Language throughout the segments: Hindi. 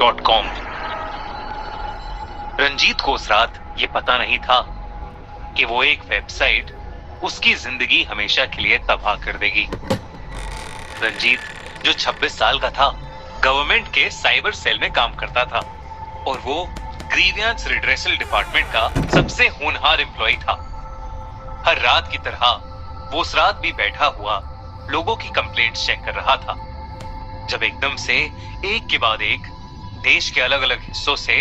.com। रंजीत को उस रात ये पता नहीं था कि वो एक वेबसाइट उसकी जिंदगी हमेशा के लिए तबाह कर देगी। रंजीत जो 26 साल का था, गवर्नमेंट के साइबर सेल में काम करता था और वो ग्रीवियंस रिड्रेसल डिपार्टमेंट का सबसे होनहार एम्प्लॉय था। हर रात की तरह वो उस रात भी बैठा हुआ लोगों की कंप्लेंट्स चेक कर रहा था, जब एकदम से एक के बाद एक देश के अलग अलग हिस्सों से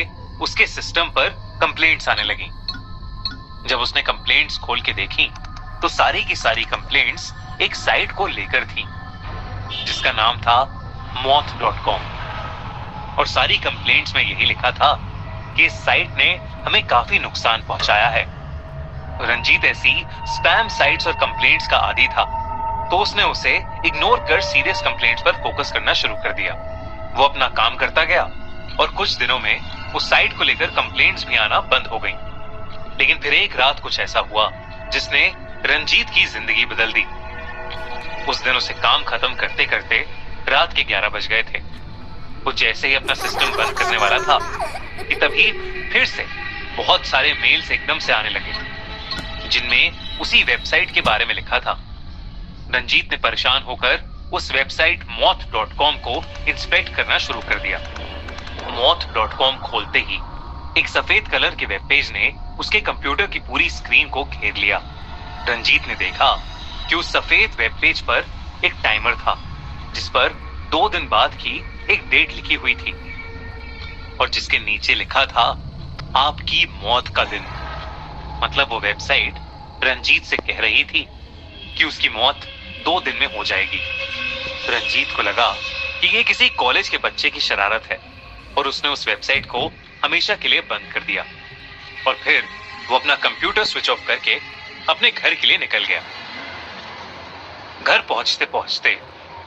उसके सिस्टम पर कंप्लेंट्स आने लगी। जब उसने कंप्लेंट्स खोल के देखी तो सारी की सारी कंप्लेंट्स एक साइट को लेकर थी जिसका नाम था moth.com। और सारी कंप्लेंट्स में यही लिखा था कि इस साइट ने हमें काफी नुकसान पहुंचाया है। रंजीत ऐसी स्पैम साइट्स और कंप्लेंट्स का आदी था, तो उसने उसे इग्नोर कर सीरियस कंप्लेंट्स पर फोकस करना शुरू कर दिया। वो अपना काम करता गया और कुछ दिनों में उस साइट को लेकर कंप्लेंट्स भी आना बंद हो गई। लेकिन फिर एक रात कुछ ऐसा हुआ जिसने रंजीत की जिंदगी बदल दी। उस दिन उसे काम खत्म करते करते रात के 11 बज गए थे। वो जैसे ही अपना सिस्टम बंद करने वाला था कि तभी फिर से बहुत सारे मेल्स एकदम से आने लगे जिनमें उसी वेबसाइट के बारे में लिखा था। रंजीत ने परेशान होकर उस वेबसाइट moth.com को इंस्पेक्ट करना शुरू कर दिया। moth.com खोलते ही एक सफेद कलर के वेब पेज ने उसके कंप्यूटर की पूरी स्क्रीन को घेर लिया। रंजीत ने देखा कि उस सफेद वेब पेज पर एक टाइमर था जिस पर 2 दिन बाद की एक डेट लिखी हुई थी और जिसके नीचे लिखा था आपकी मौत का दिन। मतलब वो वेबसाइट रंजीत से कह रही थी कि उसकी मौत 2 दिन में हो जाएगी। रंजीत को लगा कि ये किसी कॉलेज के बच्चे की शरारत है और उसने उस वेबसाइट को हमेशा के लिए बंद कर दिया और फिर वो अपना कंप्यूटर स्विच ऑफ करके अपने घर के लिए निकल गया। घर पहुंचते पहुंचते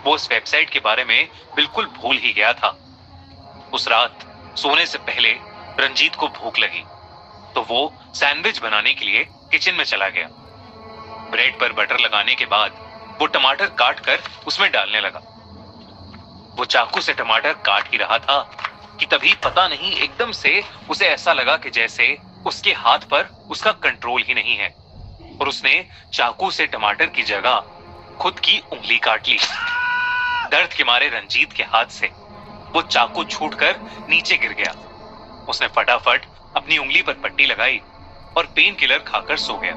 वो उस वेबसाइट के बारे में बिल्कुल भूल ही गया था। उस रात सोने से पहले रंजीत को भूख लगी तो वो सैंडविच बनाने के लिए किचन में चला गया। ब्रेड पर बटर लगाने के बाद वो टमाटर काट कर उसमें डालने लगा। वो चाकू से टमाटर काट ही रहा था कि तभी पता नहीं एकदम से उसे ऐसा लगा कि जैसे उसके हाथ पर उसका कंट्रोल ही नहीं है और उसने चाकू से टमाटर की जगह खुद की उंगली काट ली। दर्द के मारे रंजीत के हाथ से वो चाकू छूटकर नीचे गिर गया। उसने फटाफट अपनी उंगली पर पट्टी लगाई और पेन किलर खाकर सो गया।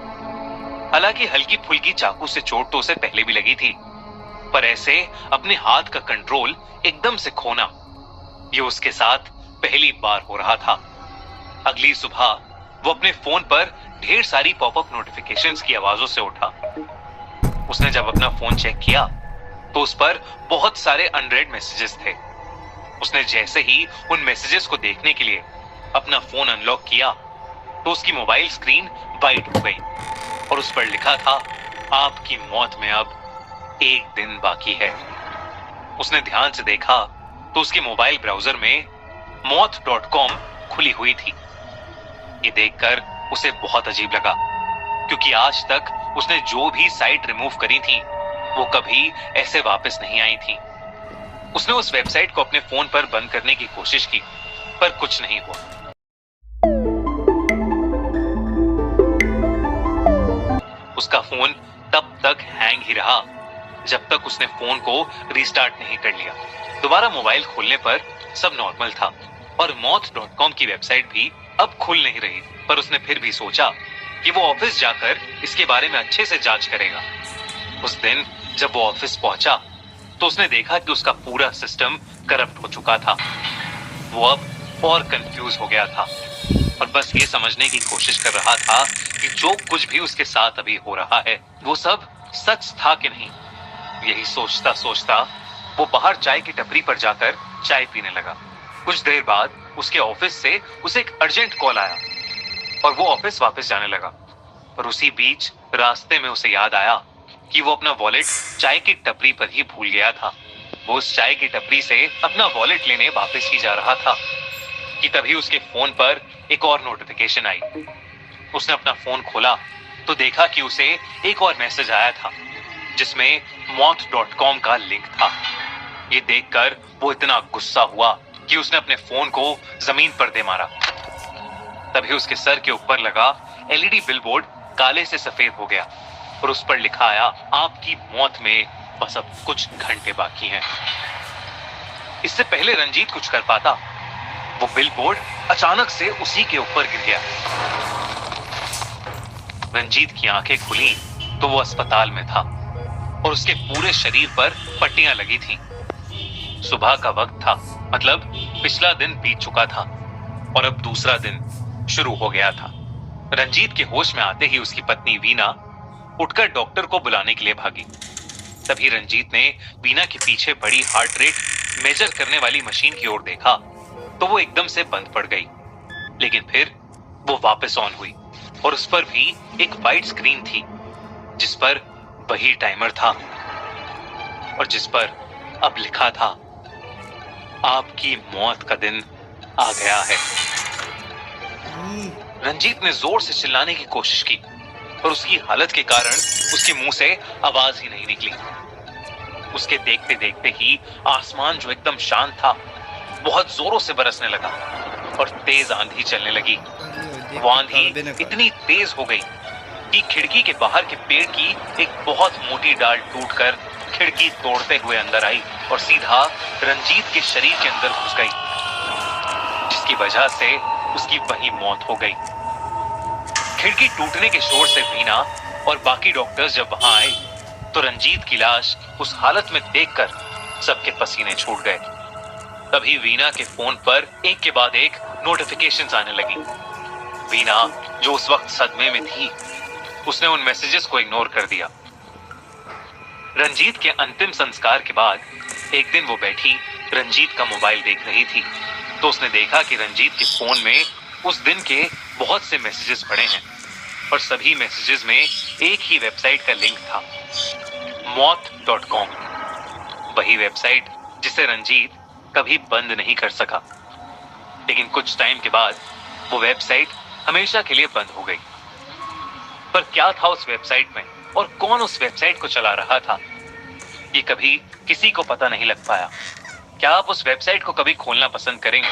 हालांकि हल्की फुल्की चाकू से चोट तो उसे पहले भी लगी थी, पर ऐसे अपने हाथ का कंट्रोल एकदम से खोना ये उसके साथ पहली बार हो रहा था। अगली सुबह वो अपने फोन पर ढेर सारी पॉपअप नोटिफिकेशंस की आवाजों से उठा। उसने जब अपना फोन चेक किया तो उस पर बहुत सारे अनरेड मैसेजेस थे। उसने जैसे ही उन मैसेजेस को देखने के लिए अपना फोन अनलॉक किया तो उसकी मोबाइल स्क्रीन वाइट हो गई और उस पर लिखा था आपकी मौत में अब 1 दिन बाकी है। उसने ध्यान से देखा तो उसके मोबाइल ब्राउजर में moth.com खुली हुई थी। ये देखकर उसे बहुत अजीब लगा क्योंकि आज तक उसने जो भी साइट रिमूव करी थी वो कभी ऐसे वापस नहीं आई थी। उसने उस वेबसाइट को अपने फोन पर बंद करने की कोशिश की पर कुछ नहीं हुआ। उसका फोन तब तक हैंग ही रहा जब तक उसने फोन को रीस्टार्ट नहीं कर लिया। दोबारा मोबाइल खोलने पर सब नॉर्मल था और moth.com की वेबसाइट भी अब खुल नहीं रही, पर उसने फिर भी सोचा कि वो ऑफिस जाकर इसके बारे में अच्छे से जांच करेगा। उस दिन जब वो ऑफिस पहुंचा तो उसने देखा कि उसका पूरा सिस्टम करप्ट हो चुका था। वो अब और कंफ्यूज हो गया था और बस ये समझने की कोशिश कर रहा था कि जो कुछ भी उसके साथ अभी हो रहा है वो सब सच था कि नहीं। यही सोचता सोचता वो बाहर चाय की टपरी पर जाकर चाय पीने लगा। कुछ देर बाद उसके ऑफिस से उसे एक अर्जेंट कॉल आया और वो ऑफिस वापस जाने लगा। पर उसी बीच रास्ते में उसे याद आया कि वो अपना वॉलेट चाय की टपरी पर ही भूल गया था। वो उस चाय की टपरी से अपना वॉलेट लेने वापस ही जा रहा था कि तभी उसके फोन पर एक और नोटिफिकेशन आई। उसने अपना फोन खोला तो देखा कि उसे एक और मैसेज आया था जिसमें moth.com का लिंक था। ये देखकर वो इतना गुस्सा हुआ कि उसने अपने फोन को जमीन पर दे मारा। तभी उसके सर के ऊपर लगा एलईडी बिलबोर्ड काले से सफेद हो गया और उस पर लिखा आया, आपकी मौत में बस अब कुछ घंटे बाकी हैं। इससे पहले रंजीत कुछ कर पाता, वो बिलबोर्ड अचानक से उसी के ऊपर गिर गया। रंजीत की आंखें खुली तो वो अस्पताल में था और उसके पूरे शरीर पर पट्टियां लगी थीं। सुबह का वक्त था, मतलब पिछला दिन बीत चुका था और अब दूसरा दिन शुरू हो गया था। रंजीत के होश में आते ही उसकी पत्नी वीना उठकर डॉक्टर को बुलाने के लिए भागी। तभी रंजीत ने वीना के पीछे बड़ी हार्ट रेट मेजर करने वाली मशीन की ओर देखा तो वो एकदम से बंद पड़ गई, लेकिन फिर वो वापस ऑन हुई और उस पर भी एक वाइट स्क्रीन थी जिस पर वही टाइमर था और जिस पर अब लिखा था, आपकी मौत का दिन आ गया है। रंजीत ने जोर से चिल्लाने की कोशिश की पर उसकी हालत के कारण उसके मुंह से आवाज ही नहीं निकली। उसके देखते देखते ही आसमान जो एकदम शांत था बहुत जोरों से बरसने लगा और तेज आंधी चलने लगी। वो आंधी इतनी तेज हो गई कि खिड़की के बाहर के पेड़ की एक बहुत मोटी डाल टूटकर खिड़की तोड़ते हुए अंदर आई और सीधा रंजीत के शरीर के अंदर घुस गई, जिसकी वजह से उसकी वहीं मौत हो गई। खिड़की टूटने के शोर से वीना और बाकी डॉक्टर्स जब वहां आए तो रंजीत की लाश उस हालत में देखकर सबके पसीने छूट गए। तभी वीना के फोन पर एक के बाद एक नोटिफिकेशंस आने लगी। वीना जो उस वक्त सदमे में थी, उसने उन मैसेजेस को इग्नोर कर दिया। रंजीत के अंतिम संस्कार के बाद एक दिन वो बैठी रंजीत का मोबाइल देख रही थी तो उसने देखा कि रंजीत के फोन में उस दिन के बहुत से मैसेजेस पड़े हैं और सभी मैसेजेस में एक ही वेबसाइट का लिंक था, मौत.com। वही वेबसाइट जिसे रंजीत कभी बंद नहीं कर सका। लेकिन कुछ टाइम के बाद वो वेबसाइट हमेशा के लिए बंद हो गई। पर क्या था उस वेबसाइट में और कौन उस वेबसाइट को चला रहा था, ये कभी किसी को पता नहीं लग पाया। क्या आप उस वेबसाइट को कभी खोलना पसंद करेंगे?